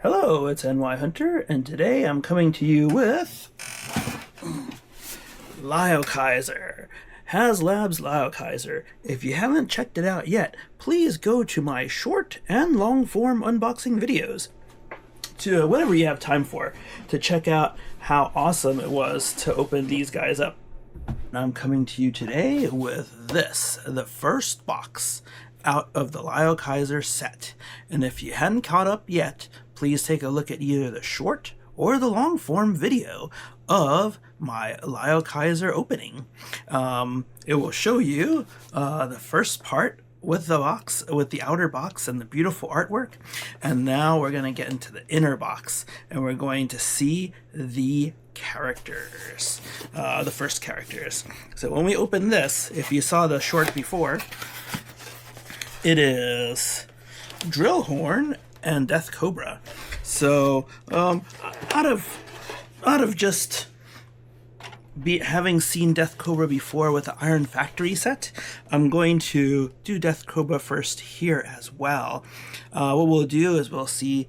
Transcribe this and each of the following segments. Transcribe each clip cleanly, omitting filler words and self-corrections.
Hello, it's NYHunter, and today I'm coming to you with Liokaiser, HasLab's Liokaiser. If you haven't checked it out yet, please go to my short and long form unboxing videos, to whatever you have time for, to check out how awesome it was to open these guys up. I'm coming to you today with this, the first box out of the Liokaiser set. And if you hadn't caught up yet, please take a look at either the short or the long form video of my Liokaiser opening. It will show you the first part with the box, with the outer box and the beautiful artwork. And now we're going to get into the inner box and we're going to see the characters, the first characters. So when we open this, if you saw the short before, it is Drillhorn and Deathcobra. So out of just having seen Deathcobra before with the Iron Factory set, I'm going to do Deathcobra first here as well. What we'll do is we'll see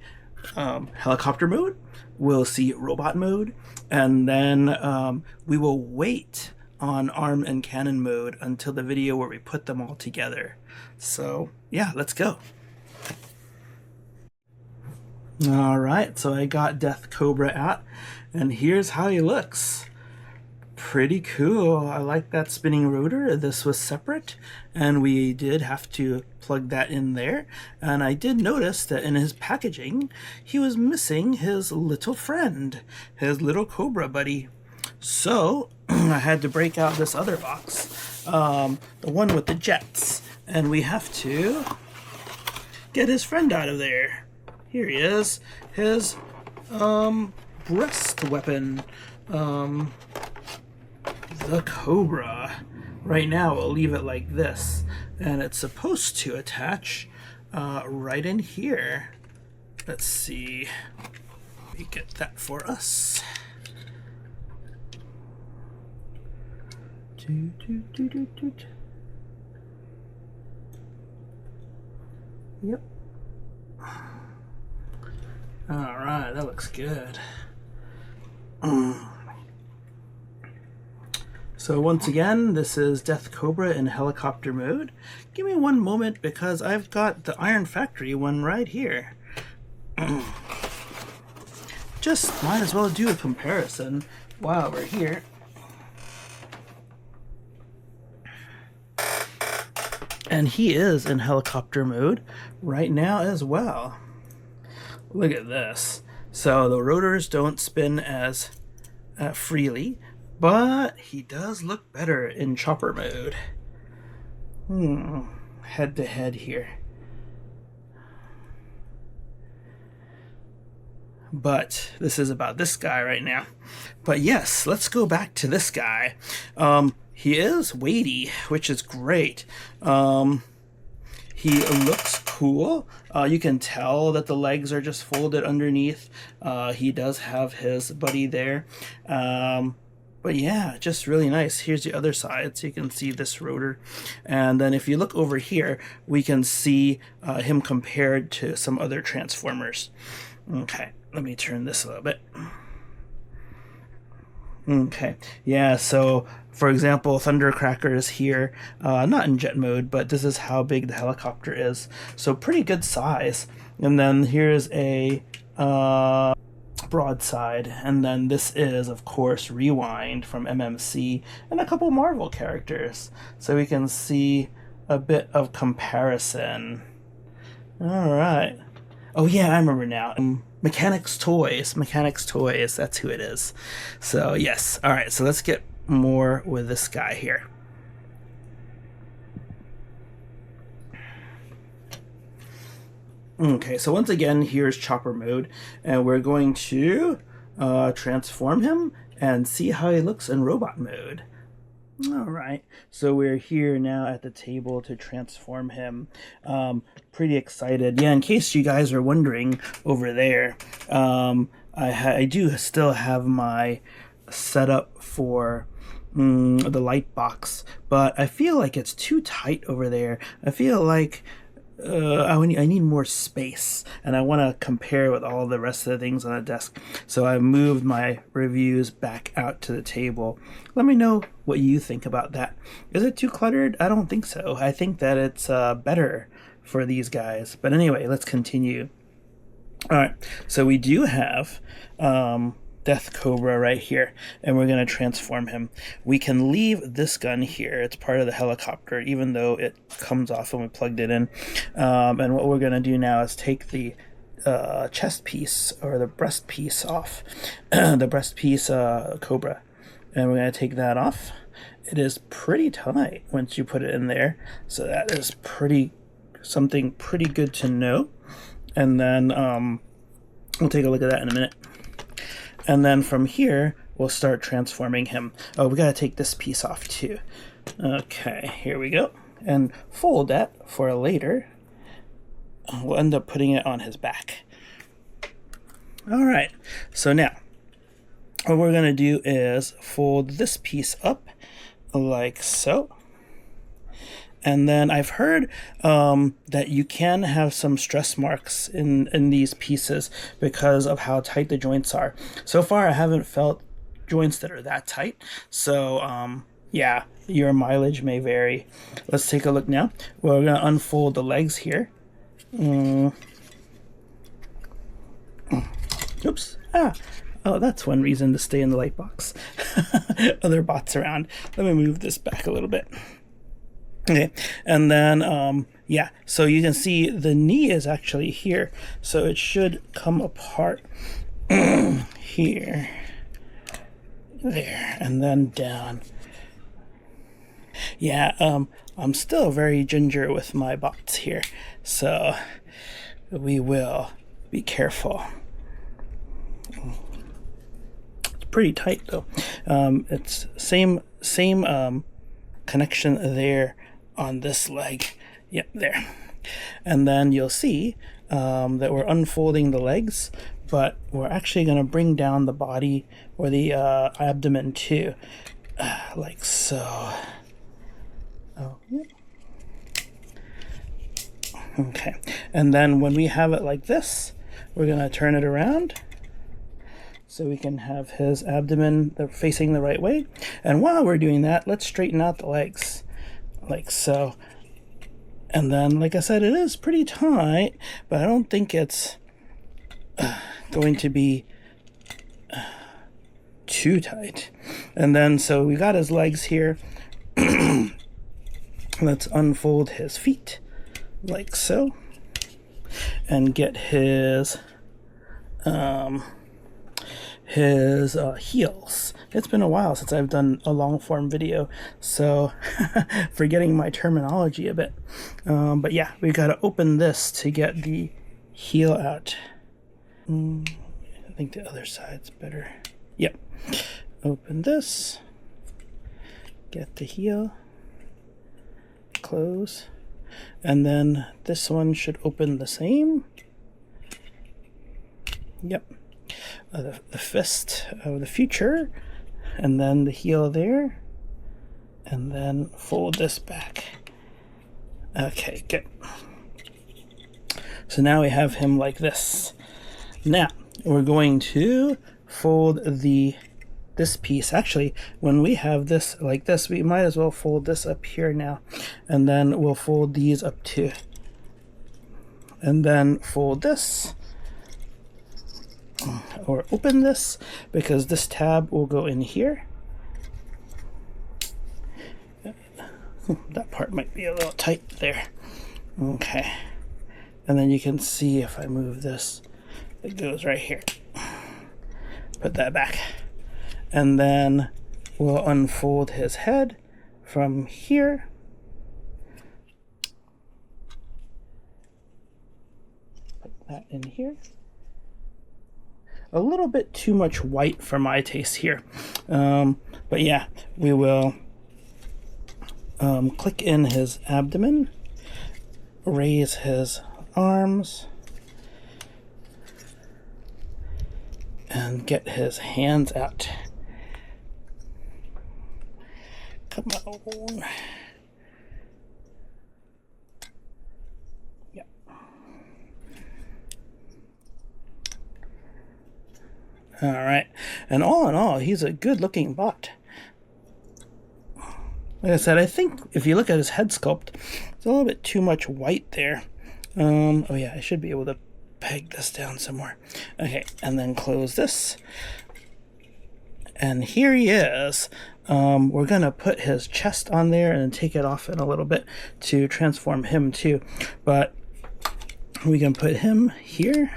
helicopter mode, we'll see robot mode, and then we will wait on arm and cannon mode until the video where we put them all together. So yeah, let's go. Alright, so I got Deathcobra out, and here's how he looks. Pretty cool. I like that spinning rotor. This was separate, and we did have to plug that in there. And I did notice that in his packaging, he was missing his little friend, his little Cobra buddy. So I had to break out this other box, the one with the jets, and we have to get his friend out of there. Here he is, his breast weapon, the Cobra. Right now we'll leave it like this, and it's supposed to attach right in here. Let's see, let me get that for us. Yep. Alright, that looks good. So once again, this is Deathcobra in helicopter mode. Give me one moment because I've got the Iron Factory one right here. Just might as well do a comparison while we're here. And he is in helicopter mode right now as well. Look at this. So the rotors don't spin as freely, but he does look better in chopper mode. Head to head here. But this is about this guy right now. But yes, let's go back to this guy. He is weighty, which is great. He looks cool. You can tell that the legs are just folded underneath. He does have his buddy there. But yeah, just really nice. Here's the other side, so you can see this rotor. And then if you look over here, we can see him compared to some other Transformers. Okay, let me turn this a little bit. Okay, yeah, so for example, Thundercracker is here, not in jet mode, but this is how big the helicopter is. So pretty good size. And then here's a broadside, and then this is, of course, Rewind from MMC, and a couple Marvel characters. So we can see a bit of comparison. Alright. Oh yeah, I remember now. Mechanics Toys, that's who it is. So yes, alright, so let's get more with this guy here. Okay, so once again, here's chopper mode, and we're going to transform him and see how he looks in robot mode. Alright, so we're here now at the table to transform him. Pretty excited. Yeah, in case you guys are wondering over there, I do still have my setup for the light box, but I feel like it's too tight over there. I feel like I need more space, and I want to compare with all the rest of the things on the desk. So I moved my reviews back out to the table. Let me know what you think about that. Is it too cluttered? I don't think so. I think that it's better for these guys. But anyway, let's continue. All right, so we do have Deathcobra right here, and we're going to transform him. We can leave this gun here. It's part of the helicopter, even though it comes off when we plugged it in. And what we're going to do now is take the chest piece, or the breast piece off, the breast piece Cobra, and we're going to take that off. It is pretty tight once you put it in there, so that is something pretty good to know. And then we'll take a look at that in a minute. And then from here, we'll start transforming him. Oh, we gotta take this piece off too. Okay, here we go. And fold that for later. We'll end up putting it on his back. All right, so now, what we're gonna do is fold this piece up like so. And then I've heard that you can have some stress marks in these pieces because of how tight the joints are. So far, I haven't felt joints that are that tight. So, yeah, your mileage may vary. Let's take a look now. We're going to unfold the legs here. Oops. Oh, that's one reason to stay in the light box. Other bots around. Let me move this back a little bit. Okay, and then, yeah, so you can see the knee is actually here, so it should come apart here, there, and then down. Yeah, I'm still very ginger with my bots here, so we will be careful. It's pretty tight, though. It's same connection there on this leg. Yep, there. And then you'll see that we're unfolding the legs, but we're actually going to bring down the body, or the abdomen too, like so. Oh, yeah. Okay, and then when we have it like this, we're going to turn it around so we can have his abdomen facing the right way. And while we're doing that, let's straighten out the legs like so. And then, like I said, it is pretty tight, but I don't think it's going to be too tight. And then, so we got his legs here. Let's unfold his feet like so, and get his heels. It's been a while since I've done a long form video, so forgetting my terminology a bit. But yeah, we've got to open this to get the heel out. I think the other side's better. Yep. Open this, get the heel, close, and then this one should open the same. Yep. The fist of the future, and then the heel there, and then fold this back. Okay, good. So now we have him like this. Now we're going to fold this piece. Actually, when we have this like this, we might as well fold this up here now, and then we'll fold these up too, and then fold this, or open this, because this tab will go in here. That part might be a little tight there. Okay, and then you can see if I move this, it goes right here. Put that back, and then we'll unfold his head from here. Put that in here. A little bit too much white for my taste here, but yeah, we will click in his abdomen, raise his arms, and get his hands out. Come on. Yeah. All right, and all in all, he's a good-looking bot. Like I said, I think if you look at his head sculpt, it's a little bit too much white there. Oh yeah, I should be able to peg this down somewhere. Okay, and then close this. And here he is. We're gonna put his chest on there and take it off in a little bit to transform him too. But we can put him here.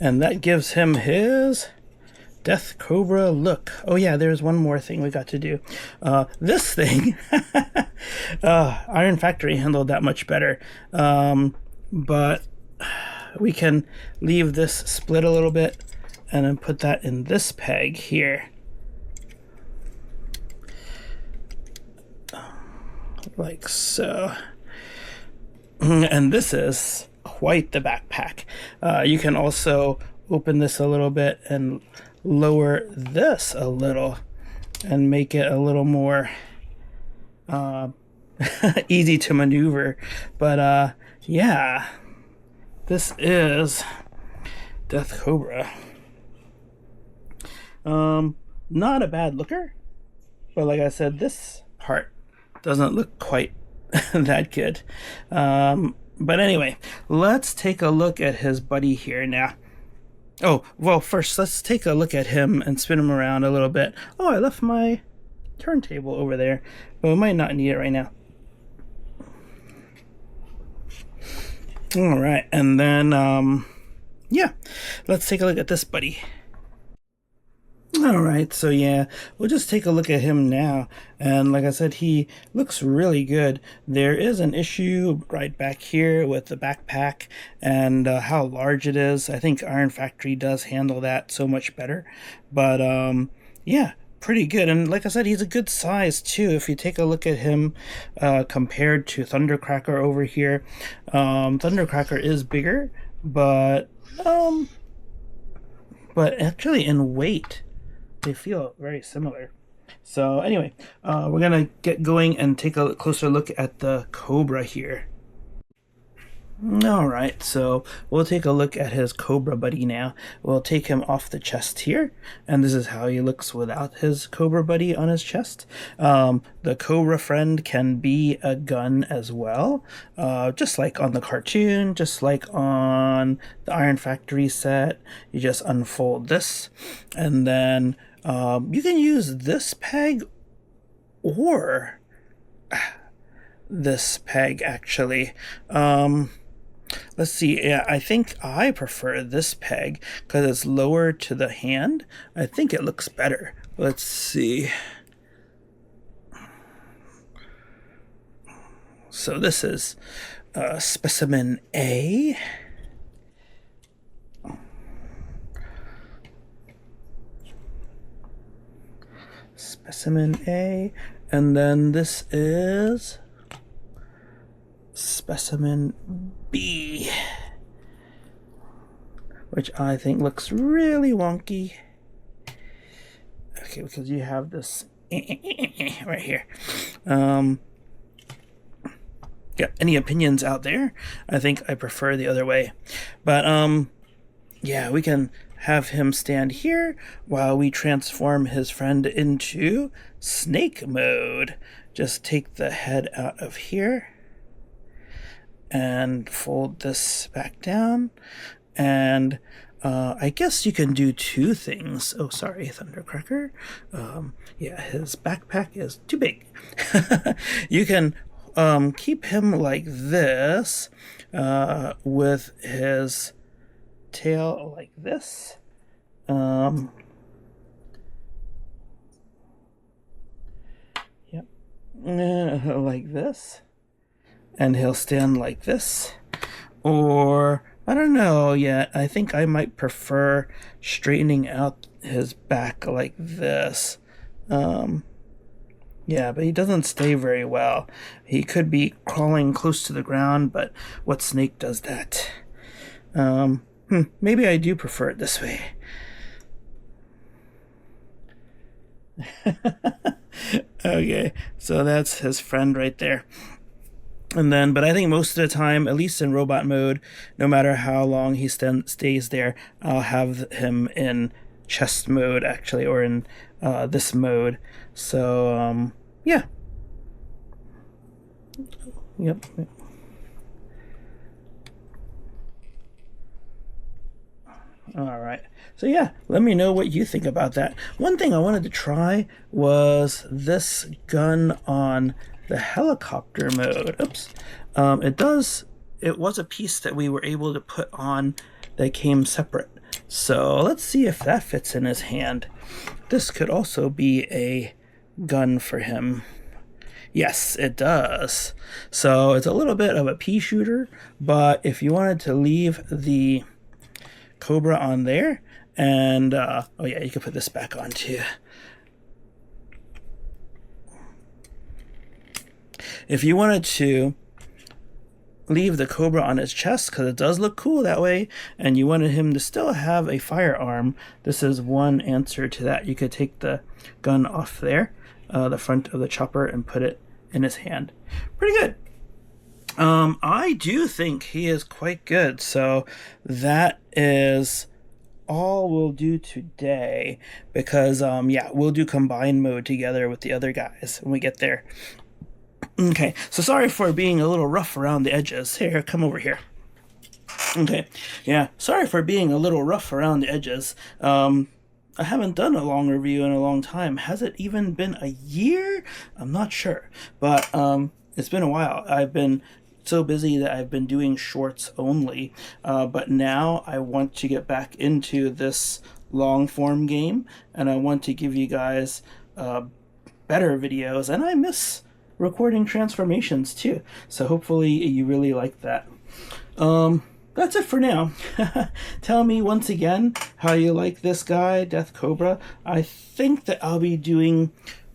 And that gives him his Deathcobra look. Oh yeah, there's one more thing we got to do. This thing, Iron Factory handled that much better. But we can leave this split a little bit and then put that in this peg here. Like so. And this is quite the backpack. You can also open this a little bit and lower this a little and make it a little more easy to maneuver. But yeah, this is Deathcobra. Not a bad looker, but like I said, this part doesn't look quite that good. But anyway, let's take a look at his buddy here now. Oh, well, first, let's take a look at him and spin him around a little bit. Oh, I left my turntable over there, but we might not need it right now. All right, and then, yeah, let's take a look at this buddy. All right, so yeah, we'll just take a look at him now. And like I said, he looks really good. There is an issue right back here with the backpack and how large it is. I think Iron Factory does handle that so much better. But yeah, pretty good. And like I said, he's a good size too. If you take a look at him compared to Thundercracker over here, Thundercracker is bigger, but actually in weight, they feel very similar. So anyway, we're gonna get going and take a closer look at the Cobra here. All right, so we'll take a look at his Cobra buddy now. We'll take him off the chest here, and this is how he looks without his Cobra buddy on his chest. The Cobra friend can be a gun as well, just like on the cartoon, just like on the Iron Factory set. You just unfold this, and then you can use this peg or this peg actually. Let's see. Yeah, I think I prefer this peg because it's lower to the hand. I think it looks better. Let's see. So this is specimen A. Specimen A, and then this is specimen B, which I think looks really wonky. Okay, because you have this right here. Yeah, any opinions out there? I think I prefer the other way. But yeah, we can have him stand here while we transform his friend into snake mode. Just take the head out of here and fold this back down. And I guess you can do two things. Oh, sorry, Thundercracker. Yeah, his backpack is too big. You can keep him like this with his tail like this. Yep. Like this. And he'll stand like this. Or, I don't know yet. I think I might prefer straightening out his back like this. Yeah, but he doesn't stay very well. He could be crawling close to the ground, but what snake does that? Maybe I do prefer it this way. Okay, so that's his friend right there. And then, but I think most of the time, at least in robot mode, no matter how long he stays there, I'll have him in chest mode, actually, or in this mode. So, yeah. Yep. All right. So yeah, let me know what you think about that. One thing I wanted to try was this gun on the helicopter mode. Oops. It was a piece that we were able to put on that came separate. So let's see if that fits in his hand. This could also be a gun for him. Yes, it does. So it's a little bit of a pea shooter, but if you wanted to leave the Cobra on there, and oh yeah, you can put this back on too. If you wanted to leave the Cobra on his chest, because it does look cool that way, and you wanted him to still have a firearm, this is one answer to that. You could take the gun off there, the front of the chopper, and put it in his hand. Pretty good. I do think he is quite good, so that is all we'll do today, because yeah, we'll do combined mode together with the other guys when we get there. Okay, so sorry for being a little rough around the edges. Here, come over here. Okay, yeah, sorry for being a little rough around the edges. I haven't done a long review in a long time. Has it even been a year? I'm not sure, but it's been a while. I've been so busy that I've been doing shorts only, but now I want to get back into this long form game, and I want to give you guys better videos, and I miss recording transformations too, so hopefully you really like that. That's it for now. Tell me once again how you like this guy, Deathcobra. I think that I'll be doing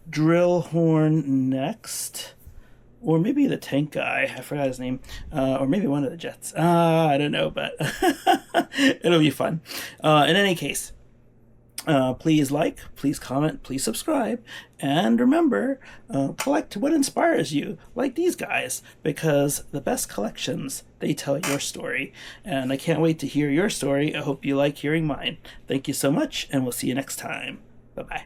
Drillhorn next, or maybe the tank guy, I forgot his name, or maybe one of the jets. I don't know, but it'll be fun. In any case, please like, please comment, please subscribe, and remember, collect what inspires you, like these guys, because the best collections, they tell your story, and I can't wait to hear your story. I hope you like hearing mine. Thank you so much, and we'll see you next time. Bye-bye.